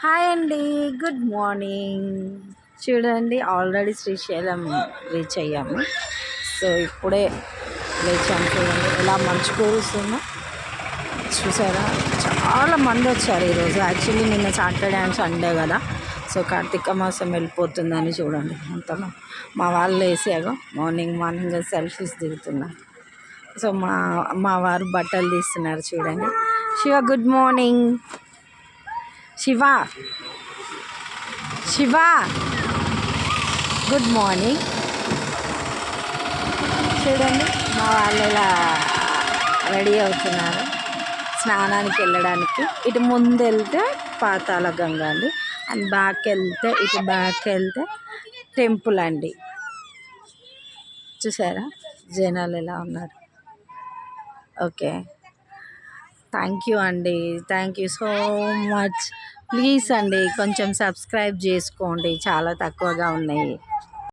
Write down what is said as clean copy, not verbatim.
Hi అండి, good morning. చూడండి, already Srisailam reach అయ్యాము. సో ఇప్పుడే లేచాము. చూడండి ఎలా మంచు కురుస్తుందో చూసారా. చాలా మంది వచ్చారు ఈరోజు. యాక్చువల్లీ నిన్న సాటర్డే అండ్ సండే కదా, సో కార్తీక మాసం వెళ్ళిపోతుందని చూడండి అంతలో మా వాళ్ళు వేసాగో మార్నింగ్ మార్నింగ్ సెల్ఫీస్ దిగుతున్నారు. సో మా వారు బట్టలు తీస్తున్నారు. చూడండి. Shiva good morning. Shiva Shiva good morning. చూడండి మా వాళ్ళు ఇలా రెడీ అవుతున్నారు స్నానానికి వెళ్ళడానికి. ఇటు ముందు వెళ్తే పాతాళ గంగ అండి, అండ్ బ్యాక్ వెళ్తే టెంపుల్ అండి. చూసారా జనాలు ఎలా ఉన్నారు. ఓకే, థ్యాంక్ యూ అండి, thank you so much. Please అండి కొంచెం సబ్స్క్రైబ్ చేసుకోండి, చాలా తక్కువగా ఉన్నాయి.